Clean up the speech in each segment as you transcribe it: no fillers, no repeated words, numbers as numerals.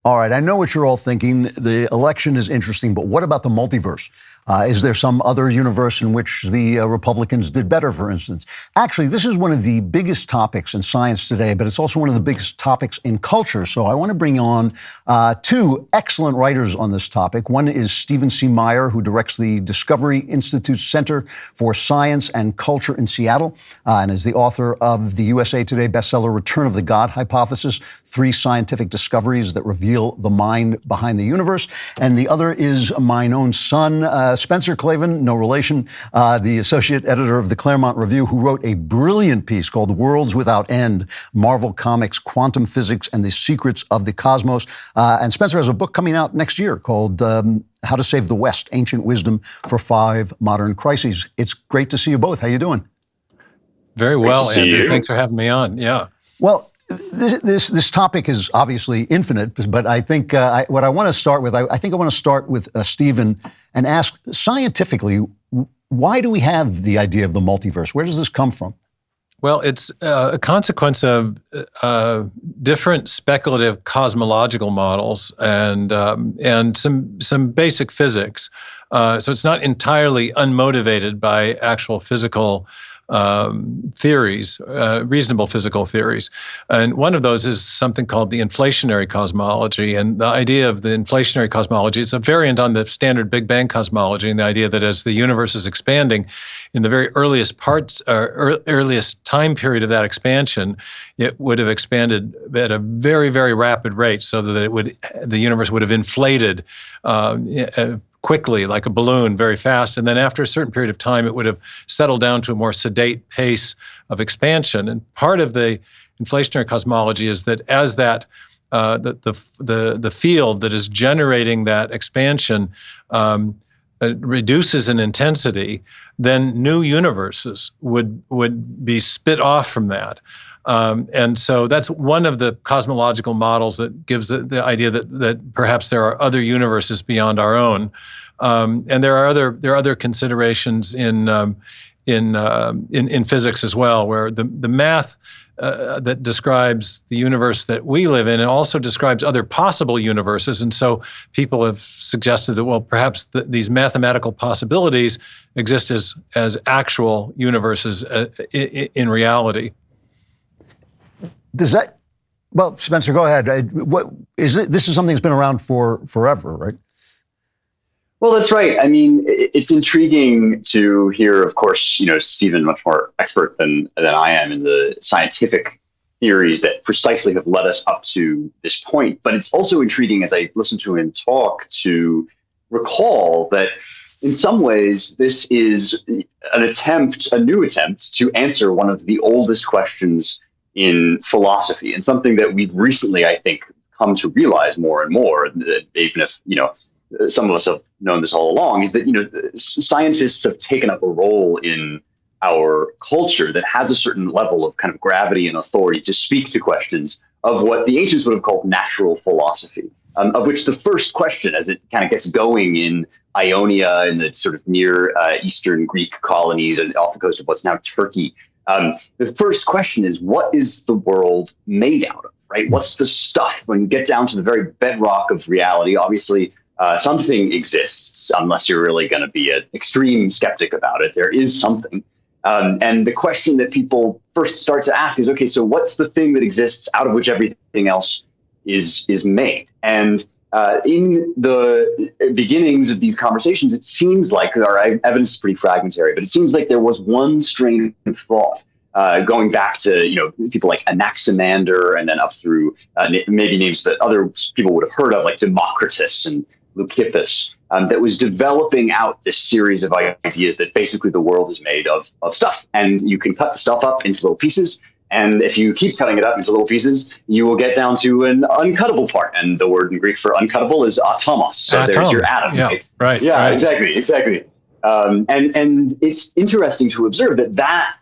All right, I know what you're all thinking. The election is interesting, but what about the multiverse? Is there some other universe in which the Republicans did better, for instance? Actually, this is one of the biggest topics in science today, but it's also one of the biggest topics in culture. So I want to bring on two excellent writers on this topic. One is Stephen C. Meyer, who directs the Discovery Institute's Center for Science and Culture in Seattle, and is the author of the USA Today bestseller, Return of the God Hypothesis, 3 Scientific Discoveries that Reveal the Mind Behind the Universe. And the other is mine own son, Spencer Klavan, no relation, the associate editor of the Claremont Review, who wrote a brilliant piece called Worlds Without End, Marvel Comics, Quantum Physics, and the Secrets of the Cosmos. And Spencer has a book coming out next year called How to Save the West, Ancient Wisdom for 5 Modern Crises. It's great to see you both. How you doing? Very well, Andrew. Thanks for having me on. Yeah. Well, this topic is obviously infinite, but I think what I want to start with, I think I want to start with Stephen and ask scientifically, why do we have the idea of the multiverse? Where does this come from? Well, it's a consequence of different speculative cosmological models and some basic physics. So it's not entirely unmotivated by actual physical theories, reasonable physical theories. And one of those is something called the inflationary cosmology. And the idea of the inflationary cosmology, it's a variant on the standard Big Bang cosmology, and the idea that as the universe is expanding, in the very earliest earliest time period of that expansion, it would have expanded at a very, very rapid rate, so that the universe would have inflated quickly, like a balloon, very fast. And then after a certain period of time, it would have settled down to a more sedate pace of expansion. And part of the inflationary cosmology is that as that the field that is generating that expansion reduces in intensity, then new universes would be spit off from that. And so that's one of the cosmological models that gives the idea that perhaps there are other universes beyond our own. And there are other considerations in physics as well, where the math that describes the universe that we live in, and also describes other possible universes. And so people have suggested that, well, perhaps these mathematical possibilities exist as actual universes in reality. Does that? Well, Spencer, go ahead. What is it? This is something that's been around for forever, right? Well, that's right. I mean, it's intriguing to hear. Of course, Stephen, much more expert than I am in the scientific theories that precisely have led us up to this point. But it's also intriguing, as I listen to him talk, to recall that in some ways this is a new attempt to answer one of the oldest questions in philosophy, and something that we've recently, I think, come to realize more and more, that even if, some of us have known this all along, is that, scientists have taken up a role in our culture that has a certain level of kind of gravity and authority to speak to questions of what the ancients would have called natural philosophy, of which the first question, as it kind of gets going in Ionia and the sort of near Eastern Greek colonies and off the coast of what's now Turkey, the first question is, what is the world made out of, right? What's the stuff? When you get down to the very bedrock of reality, obviously something exists, unless you're really going to be an extreme skeptic about it. There is something. And the question that people first start to ask is, okay, so what's the thing that exists out of which everything else is made? And in the beginnings of these conversations, it seems like, our evidence is pretty fragmentary, but it seems like there was one strain of thought going back to, people like Anaximander, and then up through maybe names that other people would have heard of, like Democritus and Leucippus, that was developing out this series of ideas that basically the world is made of stuff, and you can cut the stuff up into little pieces. And if you keep cutting it up into little pieces, you will get down to an uncuttable part. And the word in Greek for uncuttable is atomos. So there's your atom. Yeah, right. Yeah, right. Exactly. And it's interesting to observe that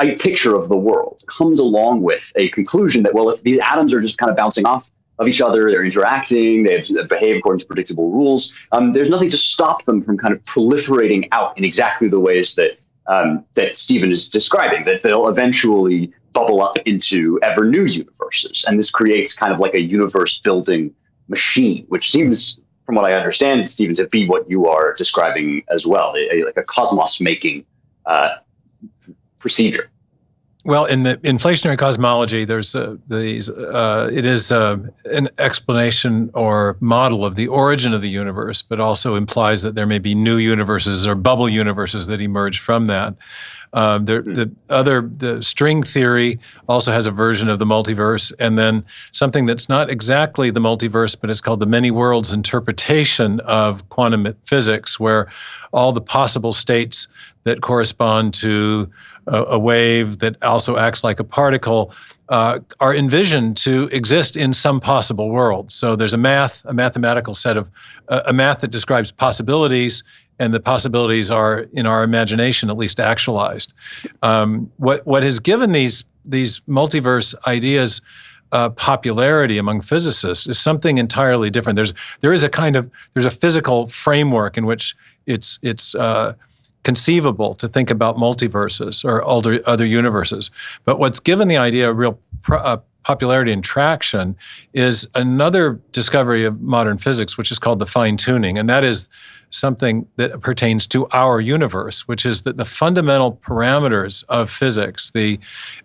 a picture of the world comes along with a conclusion that, well, if these atoms are just kind of bouncing off of each other, they're interacting, they behave according to predictable rules, there's nothing to stop them from kind of proliferating out in exactly the ways that Stephen is describing, that they'll eventually bubble up into ever new universes. And this creates kind of like a universe building machine, which seems, from what I understand, Stephen, to be what you are describing as well, like a cosmos-making procedure. Well, in the inflationary cosmology, there's it is an explanation or model of the origin of the universe, but also implies that there may be new universes or bubble universes that emerge from that. The string theory also has a version of the multiverse, and then something that's not exactly the multiverse, but it's called the many worlds interpretation of quantum physics, where all the possible states that correspond to a wave that also acts like a particle are envisioned to exist in some possible world. So there's a mathematical set of a math that describes possibilities, and the possibilities are, in our imagination, at least actualized. What has given these multiverse ideas popularity among physicists is something entirely different. There's a physical framework in which it's conceivable to think about multiverses or other universes. But what's given the idea a real popularity and traction is another discovery of modern physics, which is called the fine-tuning. And that is something that pertains to our universe, which is that the fundamental parameters of physics, the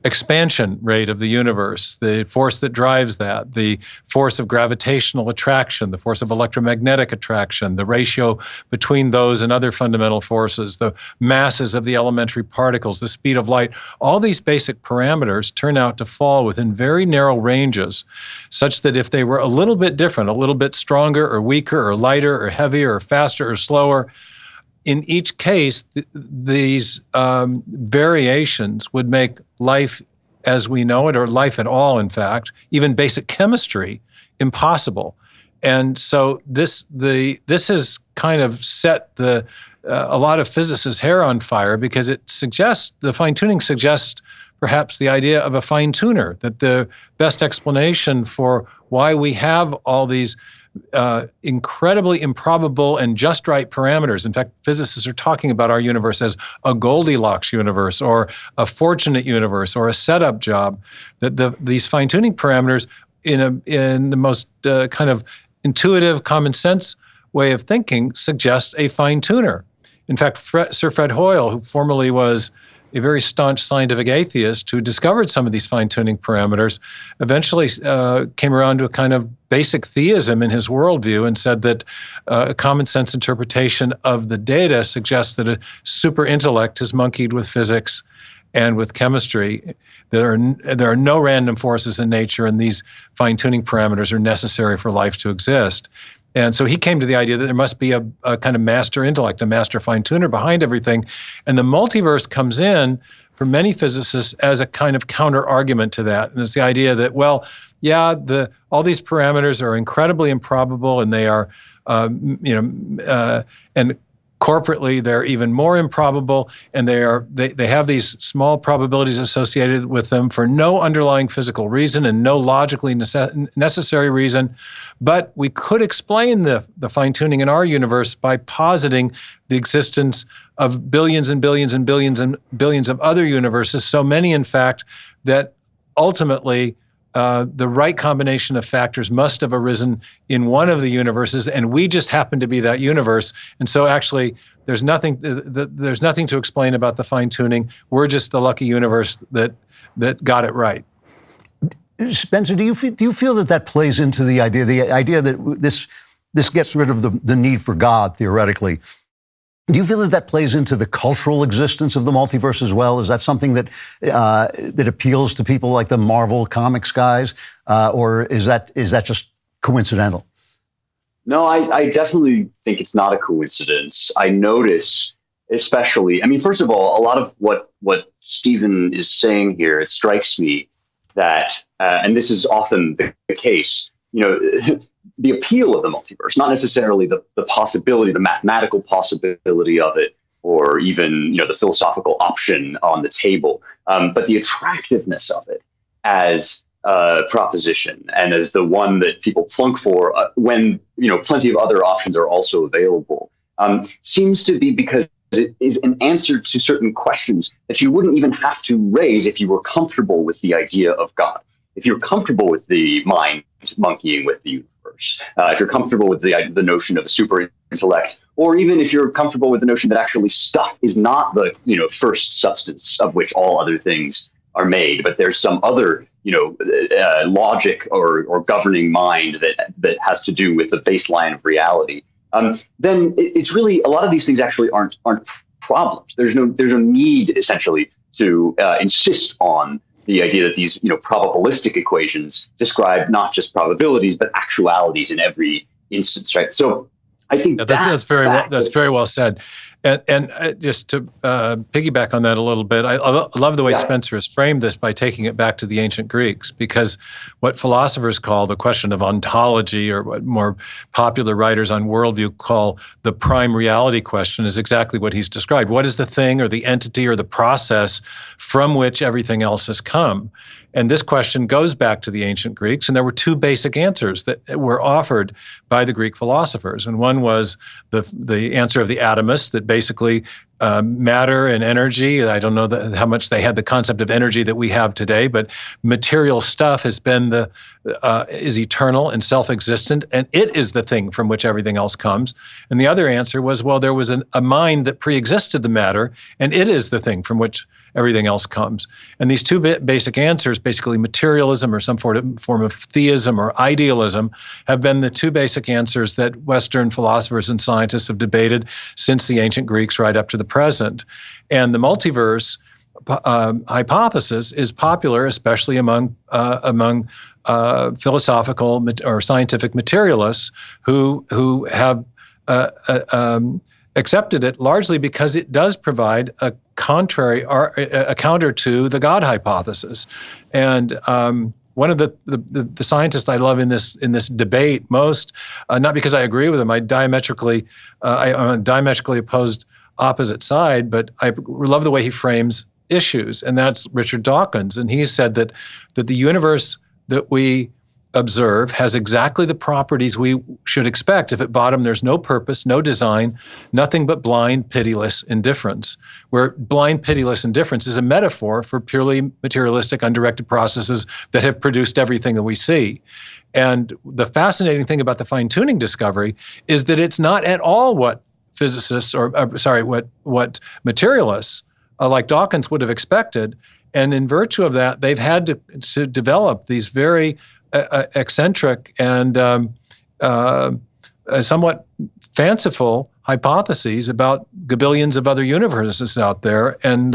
expansion rate of the universe, the force that drives that, the force of gravitational attraction, the force of electromagnetic attraction, the ratio between those and other fundamental forces, the masses of the elementary particles, the speed of light, all these basic parameters turn out to fall within very narrow ranges, such that if they were a little bit different, a little bit stronger or weaker or lighter or heavier or faster or slower, in each case, these variations would make life as we know it, or life at all, in fact, even basic chemistry, impossible. And so this has kind of set a lot of physicists' hair on fire, because the fine-tuning suggests perhaps the idea of a fine-tuner, that the best explanation for why we have all these incredibly improbable and just right parameters. In fact, physicists are talking about our universe as a Goldilocks universe, or a fortunate universe, or a setup job. That these fine-tuning parameters, in the most kind of intuitive, common sense way of thinking, suggest a fine-tuner. In fact, Sir Fred Hoyle, who formerly was a very staunch scientific atheist who discovered some of these fine-tuning parameters, eventually came around to a kind of basic theism in his worldview, and said that a common sense interpretation of the data suggests that a super intellect has monkeyed with physics and with chemistry. There are no random forces in nature, and these fine-tuning parameters are necessary for life to exist. And so he came to the idea that there must be a kind of master intellect, a master fine-tuner behind everything. And the multiverse comes in for many physicists as a kind of counter-argument to that. And it's the idea that, well, yeah, all these parameters are incredibly improbable, and they are, and corporately they're even more improbable, and they have these small probabilities associated with them for no underlying physical reason and no logically necessary reason. But we could explain the fine-tuning in our universe by positing the existence of billions and billions and billions and billions of other universes, so many, in fact, that ultimately the right combination of factors must have arisen in one of the universes, and we just happen to be that universe. And so actually, there's nothing to explain about the fine-tuning. We're just the lucky universe that got it right. Spencer, do you feel that plays into the idea that this gets rid of the need for God, theoretically? Do you feel that plays into the cultural existence of the multiverse as well? Is that something that appeals to people like the Marvel Comics guys, or is that just coincidental? No, I definitely think it's not a coincidence. I notice, especially, first of all, a lot of what Stephen is saying here, it strikes me that, and this is often the case, the appeal of the multiverse, not necessarily the possibility, the mathematical possibility of it, or even the philosophical option on the table, but the attractiveness of it as a proposition, and as the one that people plunk for when plenty of other options are also available, seems to be because it is an answer to certain questions that you wouldn't even have to raise if you were comfortable with the idea of God. if you're comfortable with the mind monkeying with the universe, if you're comfortable with the notion of a super intellect, or even if you're comfortable with the notion that actually stuff is not the first substance of which all other things are made, but there's some other logic or governing mind that has to do with the baseline of reality, then it's really, a lot of these things actually aren't problems. There's no need essentially to insist on the idea that these probabilistic equations describe not just probabilities but actualities in every instance, right? So I think that's very well said. And just to piggyback on that a little bit, I love the way Spencer has framed this by taking it back to the ancient Greeks, because what philosophers call the question of ontology, or what more popular writers on worldview call the prime reality question, is exactly what he's described. What is the thing or the entity or the process from which everything else has come? And this question goes back to the ancient Greeks, and there were two basic answers that were offered by the Greek philosophers. And one was the answer of the atomists, that basically matter and energy, I don't know how much they had the concept of energy that we have today, but material stuff has been is eternal and self-existent, and it is the thing from which everything else comes. And the other answer was, well, there was a mind that pre-existed the matter, and it is the thing from which everything else comes. And these two basic answers, basically materialism or some form of theism or idealism, have been the two basic answers that Western philosophers and scientists have debated since the ancient Greeks right up to the present. And the multiverse hypothesis is popular, especially among philosophical or scientific materialists who have accepted it, largely because it does provide a counter to the God hypothesis. And one of the scientists I love in this debate most, not because I agree with him, I'm a diametrically opposed opposite side, but I love the way he frames issues, and that's Richard Dawkins. And he said that the universe that we observe has exactly the properties we should expect if at bottom there's no purpose, no design, nothing but blind, pitiless indifference, where blind, pitiless indifference is a metaphor for purely materialistic, undirected processes that have produced everything that we see. And the fascinating thing about the fine-tuning discovery is that it's not at all what physicists, what materialists like Dawkins would have expected. And in virtue of that, they've had to develop these very eccentric and somewhat fanciful hypotheses about gabillions of other universes out there. And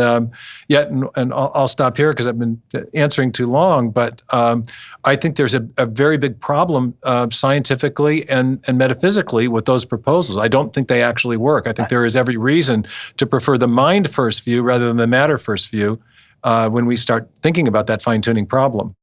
yet, and I'll stop here because I've been answering too long, but I think there's a very big problem scientifically and metaphysically with those proposals. I don't think they actually work. I think there is every reason to prefer the mind first view rather than the matter first view when we start thinking about that fine-tuning problem.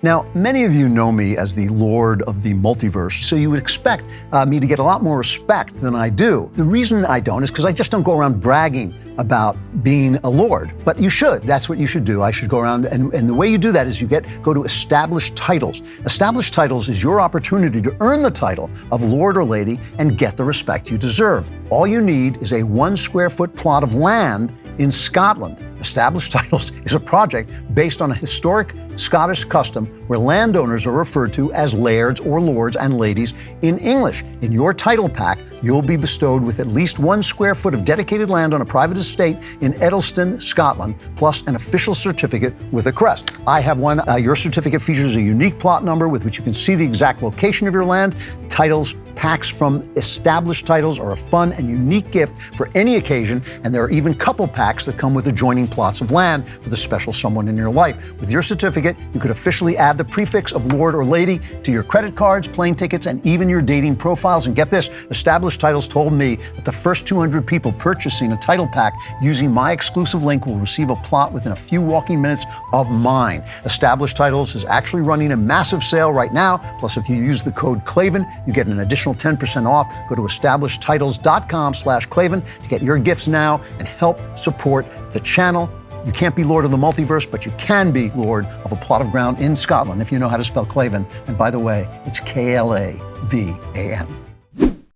Now, many of you know me as the Lord of the Multiverse, so you would expect me to get a lot more respect than I do. The reason I don't is because I just don't go around bragging about being a Lord, but you should. That's what you should do. I should go around, and the way you do that is you go to Established Titles. Established Titles is your opportunity to earn the title of Lord or Lady and get the respect you deserve. All you need is a 1 square foot plot of land in Scotland. Established Titles is a project based on a historic Scottish custom where landowners are referred to as lairds or lords and ladies in English. In your title pack, you'll be bestowed with at least 1 square foot of dedicated land on a private estate in Edelston, Scotland, plus an official certificate with a crest. I have one. Your certificate features a unique plot number with which you can see the exact location of your land. Titles packs from Established Titles are a fun and unique gift for any occasion, and there are even couple packs that come with adjoining plots of land for the special someone in your life. With your certificate, you could officially add the prefix of Lord or Lady to your credit cards, plane tickets, and even your dating profiles. And get this, Established Titles told me that the first 200 people purchasing a title pack using my exclusive link will receive a plot within a few walking minutes of mine. Established Titles is actually running a massive sale right now. Plus, if you use the code Klavan, you get an additional 10% off. Go to establishedtitles.com/Klavan to get your gifts now and help support the channel. You can't be Lord of the Multiverse, but you can be Lord of a plot of ground in Scotland if you know how to spell Klavan. And by the way, it's Klavan.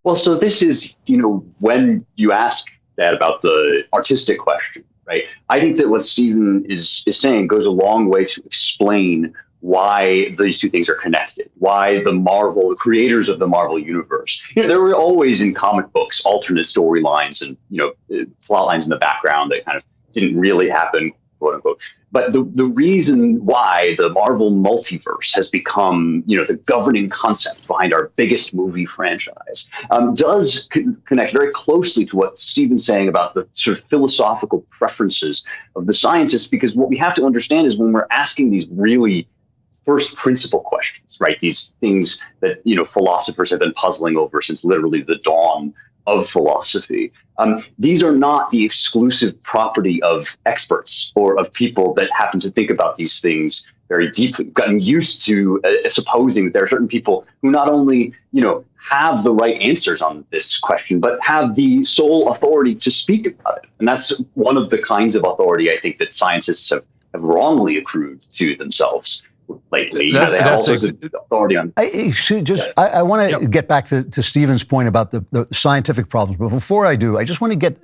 Well, so this is, when you ask that about the artistic question, right? I think that what Stephen is saying goes a long way to explain why these two things are connected, why the creators of the Marvel universe, there were always in comic books alternate storylines and, plot lines in the background that kind of didn't really happen, quote unquote. But the reason why the Marvel multiverse has become, the governing concept behind our biggest movie franchise does connect very closely to what Stephen's saying about the sort of philosophical preferences of the scientists, because what we have to understand is when we're asking these really first principle questions, right? These things that, philosophers have been puzzling over since literally the dawn of philosophy. These are not the exclusive property of experts or of people that happen to think about these things very deeply. We've gotten used to supposing that there are certain people who not only, have the right answers on this question, but have the sole authority to speak about it. And that's one of the kinds of authority I think that scientists have wrongly accrued to themselves lately. They have all sorts of authority on. I want to get back to Stephen's point about the scientific problems, but before I do, I just want to get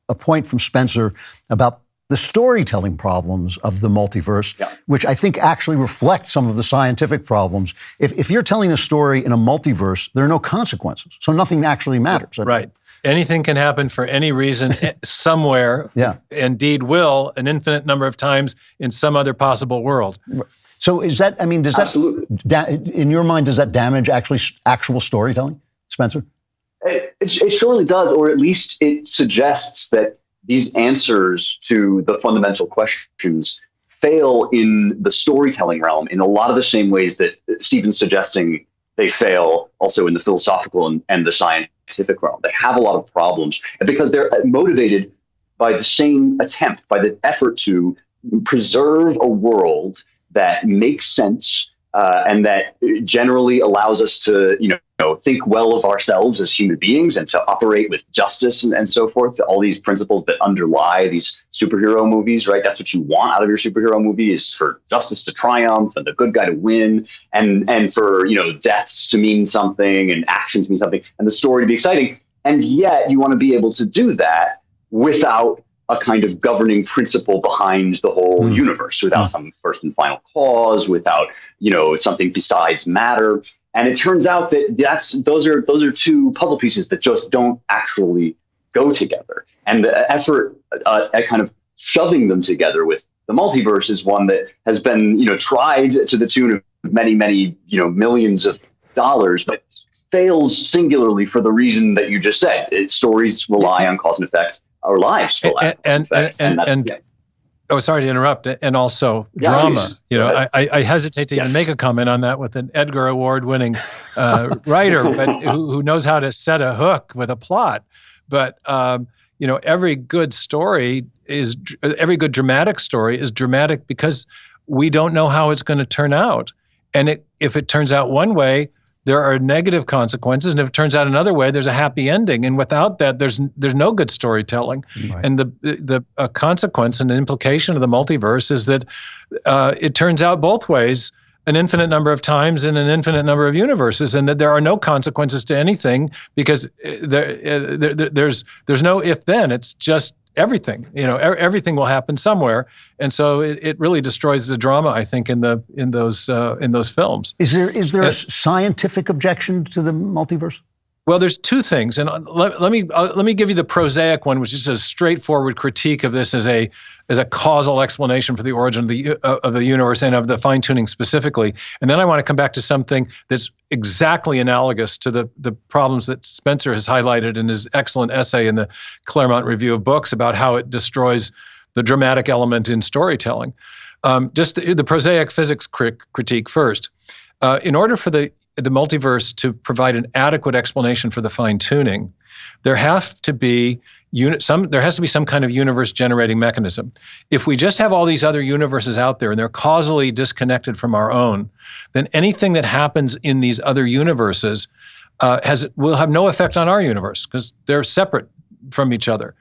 a point from Spencer about the storytelling problems of the multiverse, which I think actually reflect some of the scientific problems. If you're telling a story in a multiverse, there are no consequences, so nothing actually matters. Right. Anything can happen for any reason, somewhere, indeed will, an infinite number of times in some other possible world. So does that, in your mind, does that damage actual storytelling, Spencer? It surely does, or at least it suggests that these answers to the fundamental questions fail in the storytelling realm in a lot of the same ways that Stephen's suggesting they fail also in the philosophical and the scientific realm. They have a lot of problems because they're motivated by the same attempt, by the effort to preserve a world that makes sense and that generally allows us to, think well of ourselves as human beings and to operate with justice and so forth. All these principles that underlie these superhero movies, right? That's what you want out of your superhero movie, is for justice to triumph and the good guy to win, and for, deaths to mean something and action to mean something and the story to be exciting. And yet you want to be able to do that without a kind of governing principle behind the whole universe, without some first and final cause, without, something besides matter. And it turns out that those are two puzzle pieces that just don't actually go together. And the effort at kind of shoving them together with the multiverse is one that has been, tried to the tune of many, many, millions of dollars, but fails singularly for the reason that you just said. Stories rely on cause and effect. Our lives rely on cause and effect. Oh, sorry to interrupt. And also drama. Please. I hesitate to even make a comment on that with an Edgar Award-winning writer, but who knows how to set a hook with a plot. But every good dramatic story is dramatic because we don't know how it's going to turn out. And if it turns out one way, there are negative consequences, and if it turns out another way, there's a happy ending. And without that, there's no good storytelling. Right. And the consequence and the implication of the multiverse is that it turns out both ways an infinite number of times in an infinite number of universes, and that there are no consequences to anything because there's no if-then. It's just everything. Everything will happen somewhere, and so it really destroys the drama, I think, in those films. Is there a scientific objection to the multiverse? Well, there's two things, and let me give you the prosaic one, which is a straightforward critique of this as a causal explanation for the origin of the universe and of the fine-tuning specifically. And then I want to come back to something that's exactly analogous to the problems that Spencer has highlighted in his excellent essay in the Claremont Review of Books about how it destroys the dramatic element in storytelling. Just the prosaic physics critique first. In order for the multiverse to provide an adequate explanation for the fine-tuning, there has to be some kind of universe-generating mechanism. If we just have all these other universes out there and they're causally disconnected from our own, then anything that happens in these other universes will have no effect on our universe because they're separate from each other,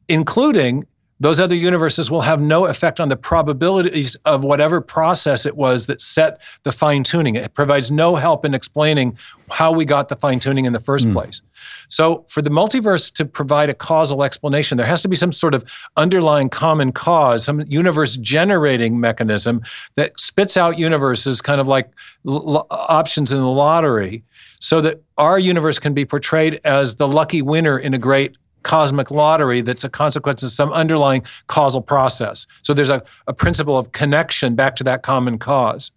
including those other universes will have no effect on the probabilities of whatever process it was that set the fine-tuning. It provides no help in explaining how we got the fine-tuning in the first place. So for the multiverse to provide a causal explanation, there has to be some sort of underlying common cause, some universe-generating mechanism that spits out universes kind of like options in the lottery, so that our universe can be portrayed as the lucky winner in a great cosmic lottery that's a consequence of some underlying causal process. So there's a principle of connection back to that common cause.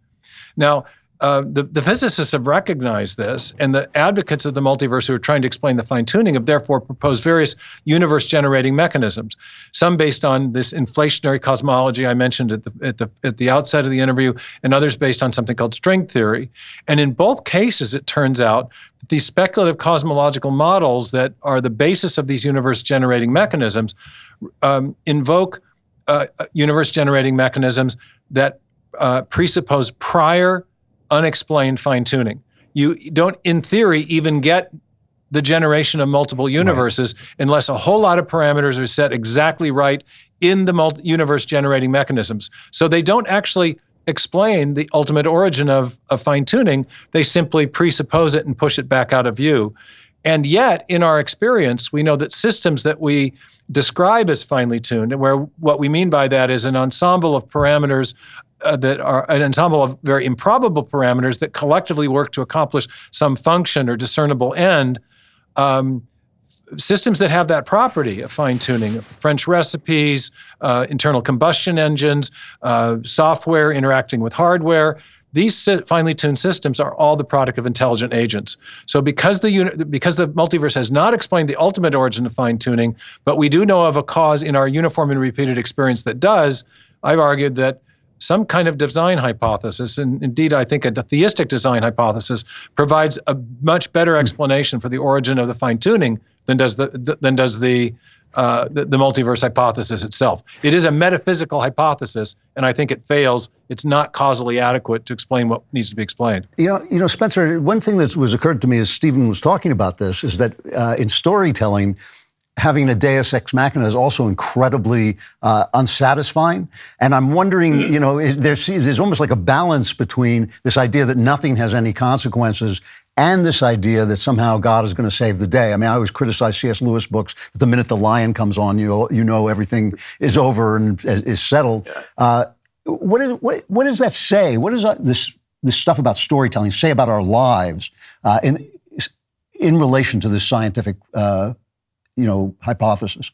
Now, the physicists have recognized this, and the advocates of the multiverse who are trying to explain the fine-tuning have therefore proposed various universe-generating mechanisms, some based on this inflationary cosmology I mentioned at the outset of the interview, and others based on something called string theory. And in both cases, it turns out that these speculative cosmological models that are the basis of these universe-generating mechanisms invoke universe-generating mechanisms that presuppose prior unexplained fine-tuning. You don't, in theory, even get the generation of multiple universes unless a whole lot of parameters are set exactly right in the universe-generating mechanisms. So they don't actually explain the ultimate origin of fine-tuning. They simply presuppose it and push it back out of view. And yet, in our experience, we know that systems that we describe as finely tuned, and where what we mean by that is an ensemble of parameters that are an ensemble of very improbable parameters that collectively work to accomplish some function or discernible end, systems that have that property of fine-tuning, French recipes, internal combustion engines, software interacting with hardware, these finely tuned systems are all the product of intelligent agents. So because the multiverse has not explained the ultimate origin of fine-tuning, but we do know of a cause in our uniform and repeated experience that does, I've argued that some kind of design hypothesis, and indeed I think a theistic design hypothesis, provides a much better explanation for the origin of the fine-tuning than does the multiverse hypothesis itself. It is a metaphysical hypothesis, and I think it fails. It's not causally adequate to explain what needs to be explained. You know, Spencer, one thing that was occurred to me as Stephen was talking about this is that in storytelling, having a deus ex machina is also incredibly unsatisfying. And I'm wondering, you know, there's almost like a balance between this idea that nothing has any consequences and this idea that somehow God is going to save the day. I mean, I always criticize C.S. Lewis books that the minute the lion comes on, you know everything is over and is settled. What does that say? What does this stuff about storytelling say about our lives in relation to this scientific hypothesis?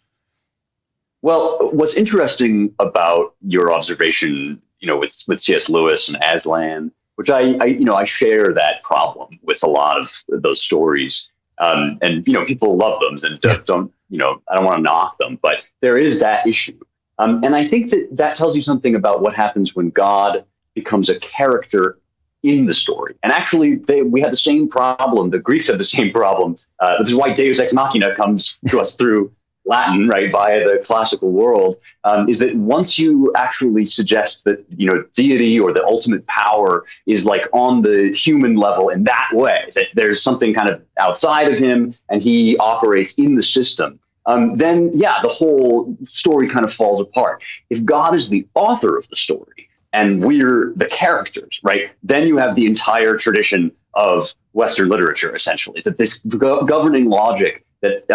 Well, what's interesting about your observation, with C.S. Lewis and Aslan, which I share that problem with a lot of those stories, and people love them and don't I don't want to knock them, but there is that issue, and I think that tells you something about what happens when God becomes a character in the story. And actually, we have the same problem. The Greeks have the same problem. This is why Deus Ex Machina comes to us through Latin, right, via the classical world, is that once you actually suggest that, deity or the ultimate power is like on the human level in that way, that there's something kind of outside of him and he operates in the system, then, the whole story kind of falls apart. If God is the author of the story, and we're the characters, right? Then you have the entire tradition of Western literature, essentially, that this governing logic that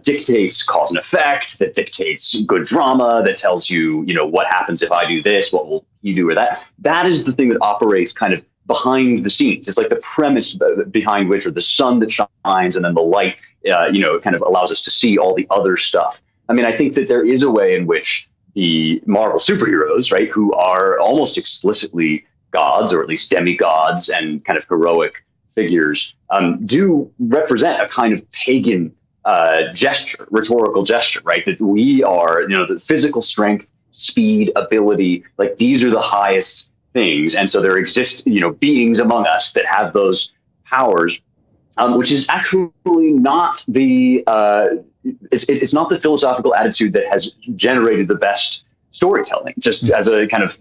dictates cause and effect, that dictates good drama, that tells you, what happens if I do this, what will you do or that. That is the thing that operates kind of behind the scenes. It's like the premise behind which, or the sun that shines and then the light, kind of allows us to see all the other stuff. I mean, I think that there is a way in which the Marvel superheroes, right, who are almost explicitly gods, or at least demigods and kind of heroic figures, do represent a kind of pagan gesture, rhetorical gesture, right? That we are, the physical strength, speed, ability, like these are the highest things. And so there exist, beings among us that have those powers, which is actually not the it's not the philosophical attitude that has generated the best storytelling, just as a kind of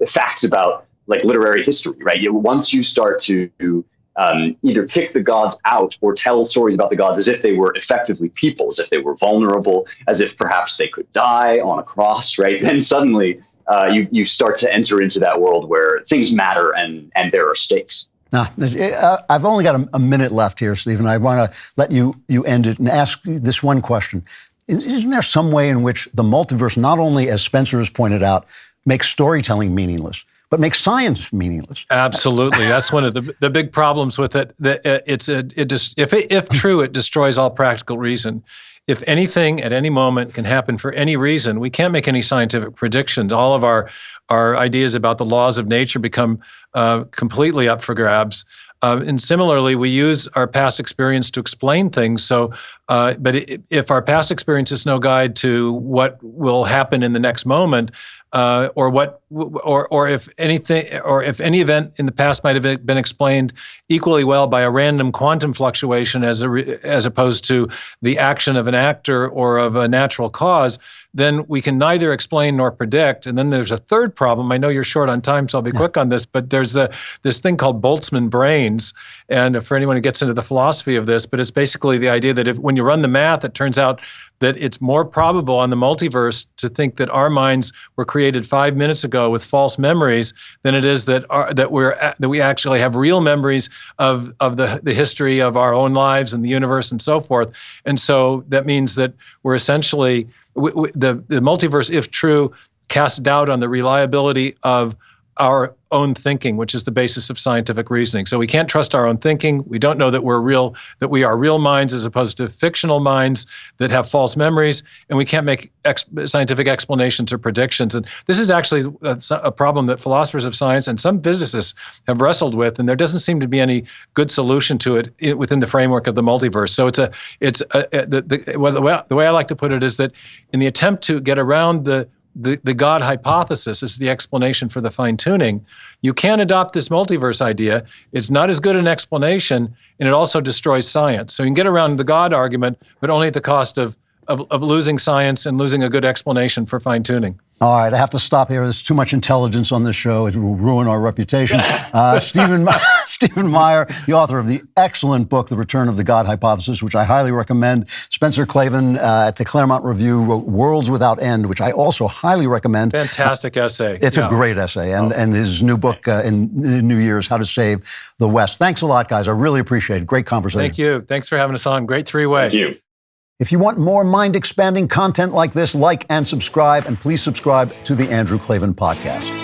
fact about like literary history, right? Once you start to either kick the gods out or tell stories about the gods as if they were effectively people, as if they were vulnerable, as if perhaps they could die on a cross, right? Then suddenly you start to enter into that world where things matter and there are stakes. Now, I've only got a minute left here, Stephen. I want to let you end it and ask this one question. Isn't there some way in which the multiverse, not only, as Spencer has pointed out, makes storytelling meaningless, but makes science meaningless? Absolutely. That's one of the big problems with it. If true, it destroys all practical reason. If anything at any moment can happen for any reason, we can't make any scientific predictions. All of our ideas about the laws of nature become completely up for grabs. And similarly, we use our past experience to explain things. So, but if our past experience is no guide to what will happen in the next moment, or if any event in the past might have been explained equally well by a random quantum fluctuation as opposed to the action of an actor or of a natural cause, then we can neither explain nor predict. And then there's a third problem. I know you're short on time, so I'll be quick on this, but there's this thing called Boltzmann brains. And for anyone who gets into the philosophy of this, but it's basically the idea that when you run the math, it turns out that it's more probable on the multiverse to think that our minds were created 5 minutes ago with false memories than it is that we actually have real memories of the history of our own lives and the universe and so forth. And so that means that we're essentially the multiverse, if true, casts doubt on the reliability of our own thinking, which is the basis of scientific reasoning. So we can't trust our own thinking. We don't know that we are real minds as opposed to fictional minds that have false memories, and we can't make scientific explanations or predictions. And this is actually a problem that philosophers of science and some physicists have wrestled with, and there doesn't seem to be any good solution to it within the framework of the multiverse. So the way I like to put it is that in the attempt to get around the God hypothesis is the explanation for the fine-tuning. You can adopt this multiverse idea. It's not as good an explanation, and it also destroys science. So you can get around the God argument, but only at the cost of losing science and losing a good explanation for fine-tuning. All right, I have to stop here. There's too much intelligence on this show. It will ruin our reputation. Stephen Meyer, the author of the excellent book, The Return of the God Hypothesis, which I highly recommend. Spencer Klavan at the Claremont Review wrote Worlds Without End, which I also highly recommend. Fantastic essay. It's a great essay. And his new book in New Year's, How to Save the West. Thanks a lot, guys. I really appreciate it. Great conversation. Thank you. Thanks for having us on. Great three-way. Thank you. If you want more mind-expanding content like this, like and subscribe, and please subscribe to the Andrew Klavan Podcast.